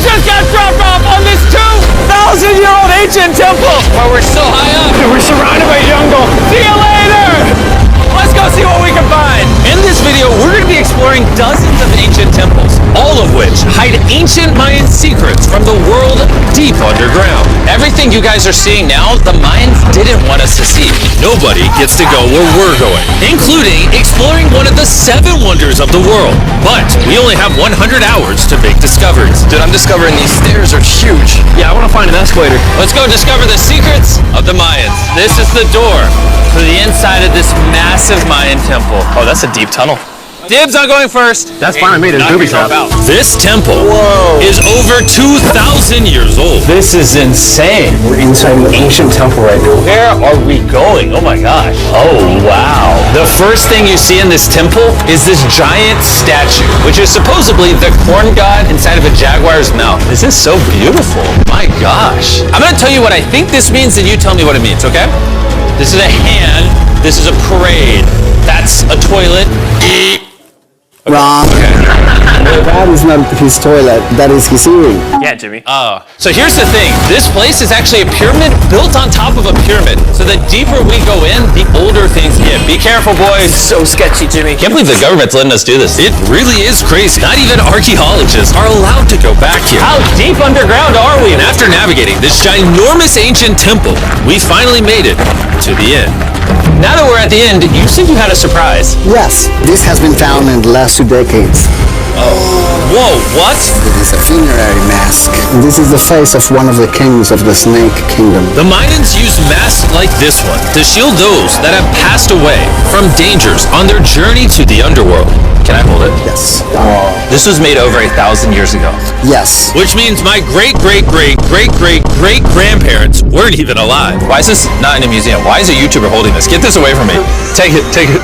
just got dropped off on this 2,000-year-old ancient temple. Oh, we're so high up. We're surrounded by jungle. See you later. Let's go see what we can find. In this video, we're going to be exploring dozens of ancient temples, all of which hide ancient Mayan secrets from the world deep underground. Everything you guys are seeing now, the Mayans didn't want us to see. Nobody gets to go where we're going, including exploring one of the 7 wonders of the world. But we only have 100 hours to make discoveries. Dude, I'm discovering these stairs are huge. Yeah, I want to find an escalator. Let's go discover the secrets of the Mayans. This is the door to the inside of this massive Mayan temple. Oh, that's a deep tunnel. Dibs on going first. That's fine with me. There's booby traps. This temple is over 2,000 years old. This is insane. We're inside an ancient temple right now. Where are we going? Oh my gosh. Oh wow. The first thing you see in this temple is this giant statue, which is supposedly the corn god inside of a jaguar's mouth. This is so beautiful. My gosh. I'm gonna tell you what I think this means, and you tell me what it means, okay? This is a hand. This is a parade. That's a toilet. Wrong. Okay. That is not his toilet. That is his earring. Yeah, Jimmy. Oh. So here's the thing. This place is actually a pyramid built on top of a pyramid. So the deeper we go in, the older things get. Be careful, boys. So sketchy, Jimmy. Can't believe the government's letting us do this. It really is crazy. Not even archaeologists are allowed to go back here. How deep underground are we? And after navigating this ginormous ancient temple, we finally made it to the end. Now that we're at the end, you said you had a surprise. Yes, this has been found in the last 2 decades. Whoa, what? It is a funerary mask. This is the face of one of the kings of the Snake Kingdom. The Mayans used masks like this one to shield those that have passed away from dangers on their journey to the underworld. Can I hold it? Yes. This was made over 1,000 years ago. Yes. Which means my great-great-great-great-great-grandparents weren't even alive. Why is this not in a museum? Why is a YouTuber holding this? Get this away from me. Take it, take it.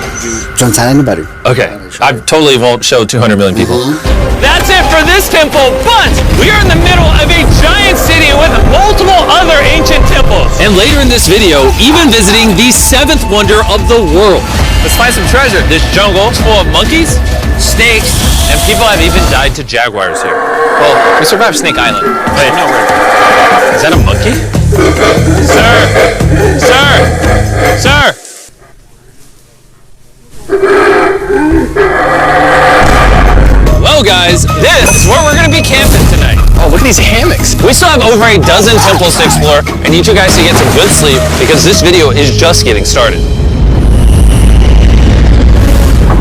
Don't tell anybody. Okay, I totally won't show 200 million people. That's it for this temple, but we are in the middle of a giant city with multiple other ancient temples. And later in this video, even visiting the 7th wonder of the world. Let's find some treasure. This jungle is full of monkeys, snakes, and people have even died to jaguars here. Well, we survived Snake Island. Wait, no, wait. Is that a monkey? Sir! Sir! Sir! Well guys, this is where we're going to be camping tonight. Oh, look at these hammocks. We still have over a dozen temples to explore. I need you guys to get some good sleep because this video is just getting started.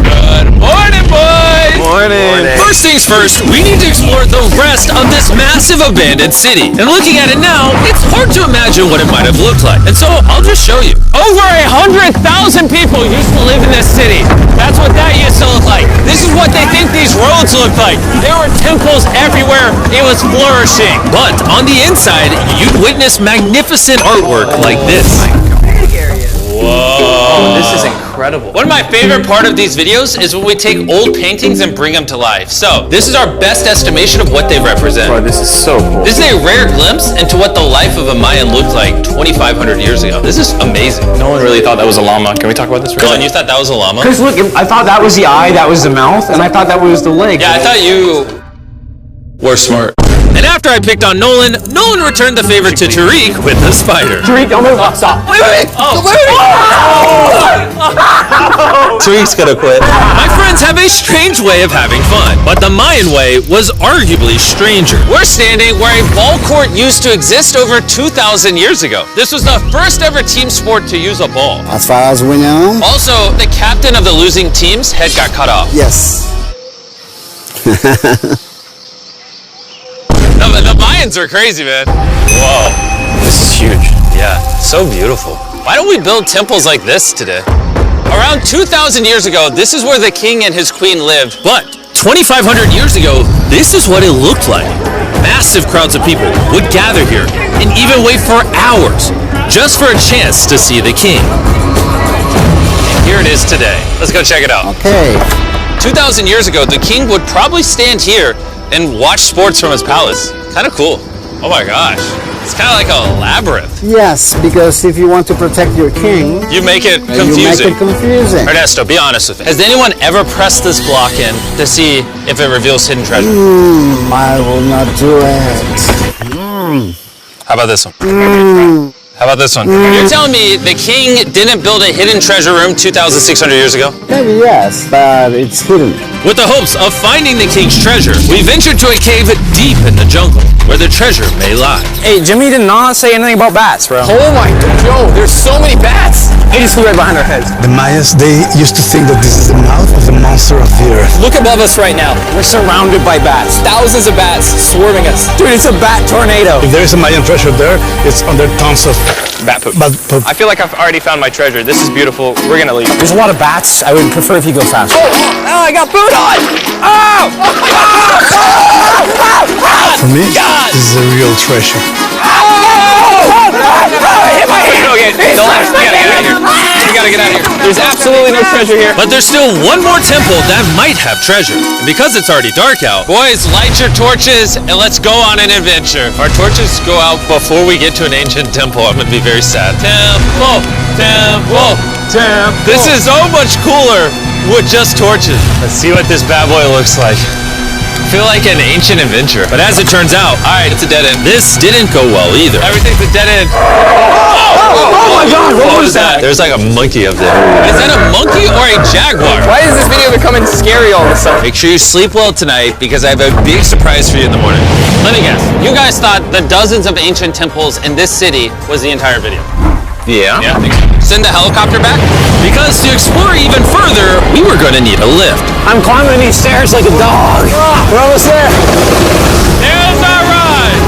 Good morning, boys! Morning. First things first, we need to explore the rest of this massive abandoned city. And looking at it now, it's hard to imagine what it might have looked like. And so I'll just show you. Over 100,000 people used to live in this city. That's what that used to look like. This is what they think these roads look like. There were temples everywhere. It was flourishing. But on the inside, you'd witness magnificent artwork like this. Whoa. This is incredible. One of my favorite part of these videos is when we take old paintings and bring them to life. So this is our best estimation of what they represent. Bro, this is so cool. This is a rare glimpse into what the life of a Mayan looked like 2,500 years ago. This is amazing. No one really thought that was a llama. Can we talk about this? Dylan, you thought that was a llama? Because look, I thought that was the eye, that was the mouth, and I thought that was the leg. Yeah, I thought you were smart. And after I picked on Nolan, Nolan returned the favor to Tariq with the spider. Tariq, don't move. Stop. Wait. Oh. Tariq's gonna quit. My friends have a strange way of having fun, but the Mayan way was arguably stranger. We're standing where a ball court used to exist over 2,000 years ago. This was the first ever team sport to use a ball. As far as we know. Also, the captain of the losing team's head got cut off. Yes. The Mayans are crazy, man. Whoa. This is huge. Yeah, so beautiful. Why don't we build temples like this today? Around 2,000 years ago, this is where the king and his queen lived. But 2,500 years ago, this is what it looked like. Massive crowds of people would gather here and even wait for hours just for a chance to see the king. And here it is today. Let's go check it out. Okay. 2,000 years ago, the king would probably stand here and watch sports from his palace. Kind of cool. Oh my gosh. It's kind of like a labyrinth. Yes, because if you want to protect your king, You make it you make confusing. it confusing. Ernesto, be honest with me. Has anyone ever pressed this block in to see if it reveals hidden treasure? I will not do it. How about this one? How about this one? You're telling me the king didn't build a hidden treasure room 2,600 years ago? Maybe yes, but it's hidden. With the hopes of finding the king's treasure, we ventured to a cave deep in the jungle where the treasure may lie. Hey, Jimmy did not say anything about bats, bro. Oh my god, Joe, there's so many bats. They just flew right behind our heads. The Mayas, they used to think that this is the mouth of the monster of the earth. Look above us right now. We're surrounded by bats. Thousands of bats swarming us. Dude, it's a bat tornado. If there is a Mayan treasure there, it's under tons of Bat poop. bat poop. I feel like I've already found my treasure. This is beautiful. We're gonna leave. There's a lot of bats. I would prefer if you go faster. Oh, I got food on! Oh! For me, this is a real treasure. Okay, don't laugh. We gotta get out of here. We gotta get out of here. There's absolutely no treasure here. But there's still one more temple that might have treasure. And because it's already dark out, boys, light your torches and let's go on an adventure. If our torches go out before we get to an ancient temple, I'm gonna be very sad. Temple, temple, temple. This is so much cooler with just torches. Let's see what this bad boy looks like. I feel like an ancient adventure. But as it turns out, all right, it's a dead end. This didn't go well either. Everything's a dead end. Oh my god, what was that? There's like a monkey up there. Is that a monkey or a jaguar? Why is this video becoming scary all of a sudden? Make sure you sleep well tonight because I have a big surprise for you in the morning. Let me guess. You guys thought the dozens of ancient temples in this city was the entire video. Yeah. Yeah, I think so. Send the helicopter back? Because to explore even further, we were going to need a lift. I'm climbing these stairs like a dog. We're almost there. There's our ride!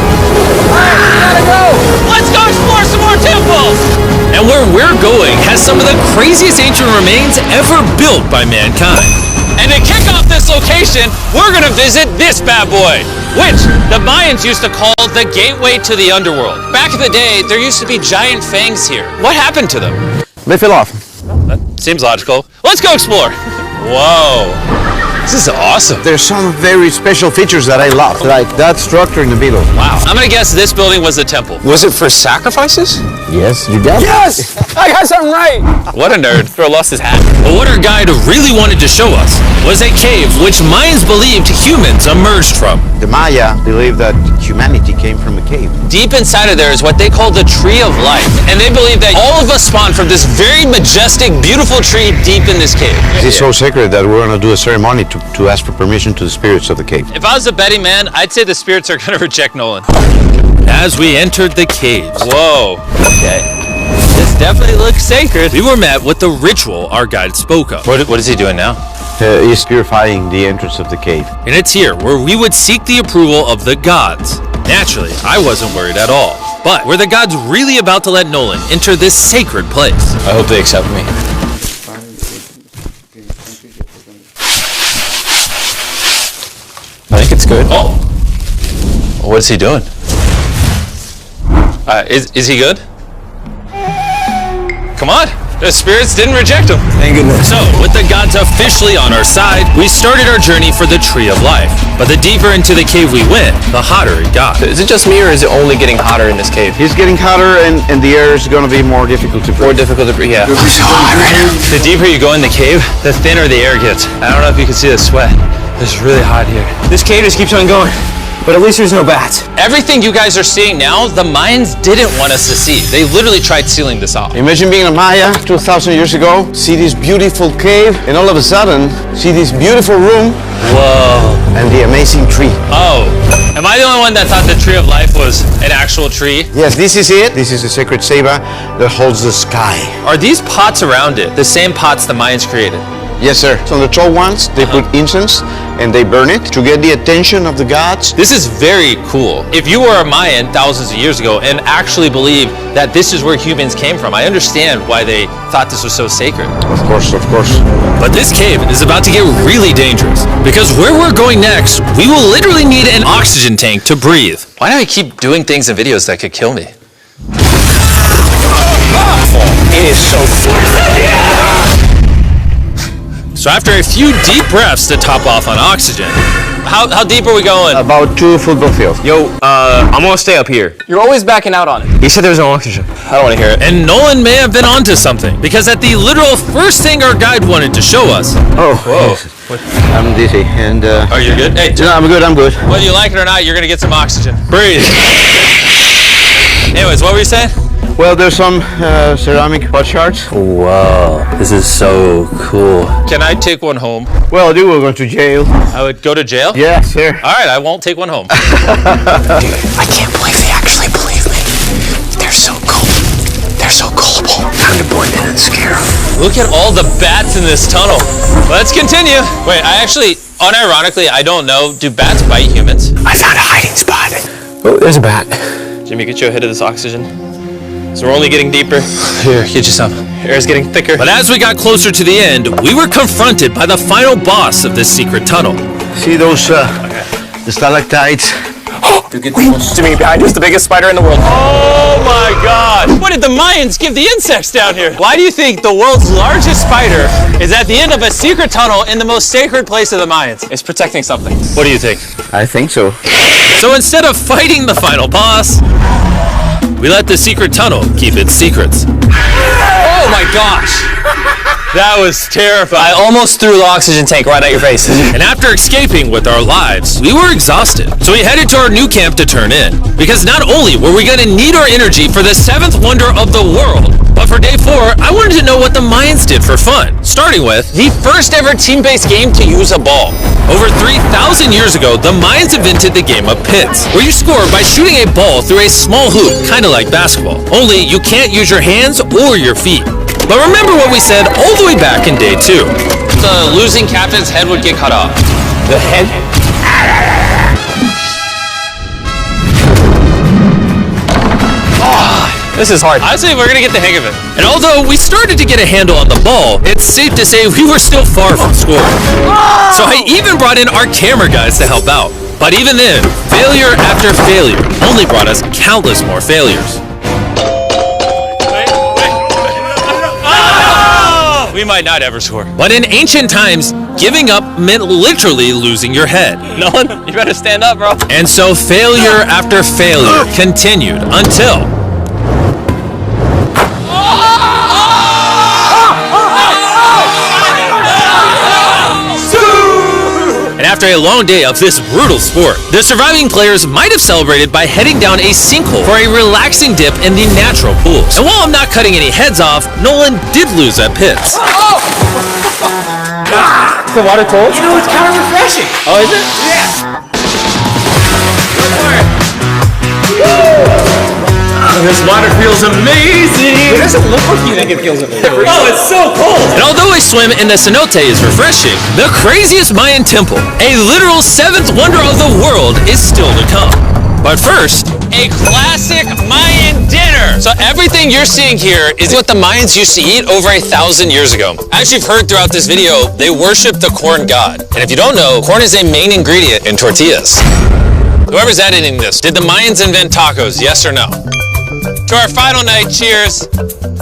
Gotta go. Let's go explore some more temples! And where we're going has some of the craziest ancient remains ever built by mankind. And to kick off this location, we're gonna visit this bad boy, which the Mayans used to call the gateway to the underworld. Back in the day, there used to be giant fangs here. What happened to them? They fell off. That seems logical. Let's go explore. Whoa. This is awesome. There's some very special features that I love, like that structure in the middle. Wow. I'm gonna guess this building was a temple. Was it for sacrifices? Yes, you got it. Yes! I got something right. What a nerd. Throw lost his hat. But what our guide really wanted to show us was a cave which Mayans believed humans emerged from. The Maya believed that humanity came from a cave. Deep inside of there is what they call the Tree of Life. And they believe that all of us spawned from this very majestic, beautiful tree deep in this cave. It is so sacred that we're going to do a ceremony to ask for permission to the spirits of the cave. If I was a betting man, I'd say the spirits are going to reject Nolan. As we entered the caves. Whoa. Okay. This definitely looks sacred. We were met with the ritual our guide spoke of. What is he doing now? He's purifying the entrance of the cave. And it's here where we would seek the approval of the gods. Naturally, I wasn't worried at all. But were the gods really about to let Nolan enter this sacred place? I hope they accept me. I think it's good. Oh! What is he doing? Is he good? Come on! The spirits didn't reject him. Thank goodness. So, with the gods officially on our side, we started our journey for the Tree of Life. But the deeper into the cave we went, the hotter it got. Is it just me or is it only getting hotter in this cave? He's getting hotter and the air is going to be more difficult to More breathe. difficult to breathe, yeah. The deeper you go in the cave, the thinner the air gets. I don't know if you can see the sweat. It's really hot here. This cave just keeps on going. But at least there's no bats. Everything you guys are seeing now, the Mayans didn't want us to see. They literally tried sealing this off. Imagine being a Maya 2,000 years ago, see this beautiful cave, and all of a sudden, see this beautiful room Whoa. and the amazing tree. Oh. Am I the only one that thought the Tree of Life was an actual tree? Yes, this is it. This is the sacred ceiba that holds the sky. Are these pots around it the same pots the Mayans created? Yes, sir. So on the tall ones, they put incense and they burn it to get the attention of the gods. This is very cool. If you were a Mayan thousands of years ago and actually believed that this is where humans came from, I understand why they thought this was so sacred. Of course, of course. But this cave is about to get really dangerous because where we're going next, we will literally need an oxygen tank to breathe. Why do I keep doing things in videos that could kill me? It is so So after a few deep breaths to top off on oxygen, How deep are we going? About 2 football fields. Yo, I'm gonna stay up here. You're always backing out on it. He said there's no oxygen. I don't want to hear it. And Nolan may have been onto something, because at the literal first thing our guide wanted to show us. Oh, whoa. I'm dizzy and... Are you good? Hey, No, I'm good. whether you like it or not, you're gonna get some oxygen. Breathe. Anyways, what were you saying? Well, there's some ceramic pot shards. Whoa, this is so cool. Can I take one home? Well, dude, we're going to jail. I would go to jail? Yeah, sir. All right, I won't take one home. I can't believe they actually believe me. They're so cool. They're so gullible. Time to blend in and scare them. Look at all the bats in this tunnel. Let's continue. Wait, unironically, I don't know. Do bats bite humans? I found a hiding spot. Oh, there's a bat. Jimmy, get you a hit of this oxygen. So we're only getting deeper. Here, get you some. Air's getting thicker. But as we got closer to the end, we were confronted by the final boss of this secret tunnel. See those the stalactites? Jimmy, behind you is the biggest spider in the world. Oh my God! What did the Mayans give the insects down here? Why do you think the world's largest spider is at the end of a secret tunnel in the most sacred place of the Mayans? It's protecting something. What do you think? I think so. So instead of fighting the final boss, we let the secret tunnel keep its secrets. Oh my gosh! That was terrifying. I almost threw the oxygen tank right at your face. And after escaping with our lives, we were exhausted. So we headed to our new camp to turn in. Because not only were we going to need our energy for the 7th wonder of the world, but for day 4, I wanted to know what the Mayans did for fun. Starting with The first ever team-based game to use a ball. over 3,000 years ago, the Mayans invented the game of pits, where you score by shooting a ball through a small hoop, kind of like basketball. Only you can't use your hands or your feet. But remember what we said all the way back in day 2. The losing captain's head would get cut off. The head? This is hard. I'd say we're gonna get the hang of it. And although we started to get a handle on the ball, it's safe to say we were still far from scoring. So I even brought in our camera guys to help out. But even then, failure after failure only brought us countless more failures. We might not ever score. But in ancient times, giving up meant literally losing your head. Nolan, you better stand up, bro. And so failure after failure continued until... And after a long day of this brutal sport, the surviving players might have celebrated by heading down a sinkhole for a relaxing dip in the natural pools. And while I'm not cutting any heads off, Nolan did lose at pits. The water cold? You know, it's kind of refreshing. Oh, is it? This water feels amazing! It doesn't look like you think it feels amazing. Oh, it's so cold! And although a swim in the cenote is refreshing, the craziest Mayan temple, a literal 7th wonder of the world, is still to come. But first, a classic Mayan dinner! So everything you're seeing here is what the Mayans used to eat over 1,000 years ago. As you've heard throughout this video, they worship the corn god. And if you don't know, corn is a main ingredient in tortillas. Whoever's editing this, did the Mayans invent tacos, yes or no? To our final night, cheers.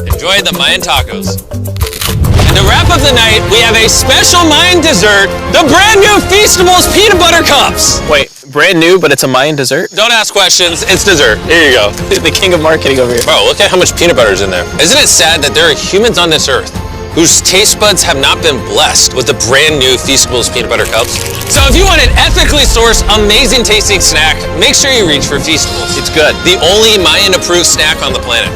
Enjoy the Mayan tacos. And to wrap up the night, we have a special Mayan dessert, the brand new Feastables peanut butter cups. Wait, brand new, but it's a Mayan dessert? Don't ask questions, it's dessert. Here you go. The king of marketing over here. Bro, look at how much peanut butter is in there. Isn't it sad that there are humans on this earth whose taste buds have not been blessed with the brand new Feastables peanut butter cups? So if you want an ethically sourced, amazing tasting snack, make sure you reach for Feastables. It's good. The only Mayan approved snack on the planet.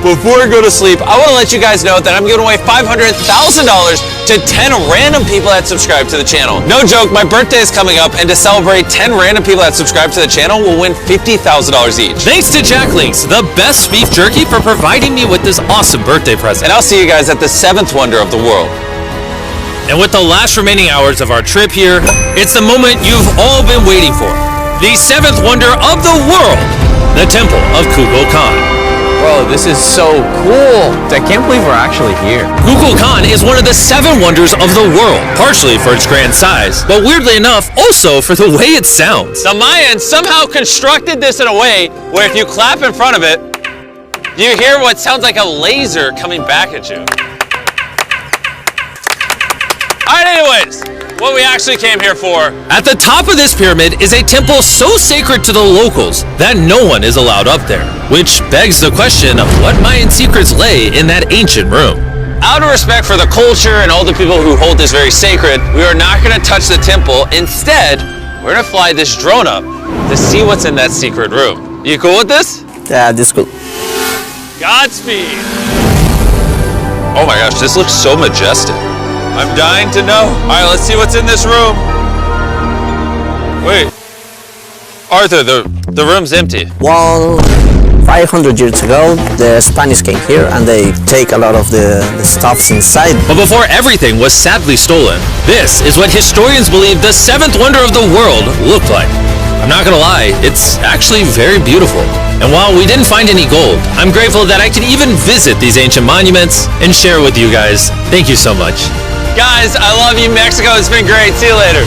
Before I go to sleep, I want to let you guys know that I'm giving away $500,000 to 10 random people that subscribe to the channel. No joke, my birthday is coming up, and to celebrate, 10 random people that subscribe to the channel will win $50,000 each. Thanks to Jack Links, the best beef jerky, for providing me with this awesome birthday present. And I'll see you guys at the 7th wonder of the world. And with the last remaining hours of our trip here, it's the moment you've all been waiting for. The 7th wonder of the world, the Temple of Kukulkan. Bro, this is so cool. I can't believe we're actually here. Kukulkan is one of the 7 wonders of the world, partially for its grand size, but weirdly enough, also for the way it sounds. The Mayans somehow constructed this in a way where if you clap in front of it, you hear what sounds like a laser coming back at you. All right, anyways, what we actually came here for. At the top of this pyramid is a temple so sacred to the locals that no one is allowed up there, which begs the question of what Mayan secrets lay in that ancient room. Out of respect for the culture and all the people who hold this very sacred, we are not going to touch the temple. Instead, we're going to fly this drone up to see what's in that secret room. You cool with this? Yeah, this cool. Godspeed. Oh my gosh, this looks so majestic. I'm dying to know. All right, let's see what's in this room. Wait, Arthur, the room's empty. Well, 500 years ago, the Spanish came here and they take a lot of the stuffs inside. But before everything was sadly stolen, this is what historians believe the seventh wonder of the world looked like. I'm not gonna lie, it's actually very beautiful. And while we didn't find any gold, I'm grateful that I could even visit these ancient monuments and share with you guys. Thank you so much. Guys, I love you, Mexico. It's been great. See you later.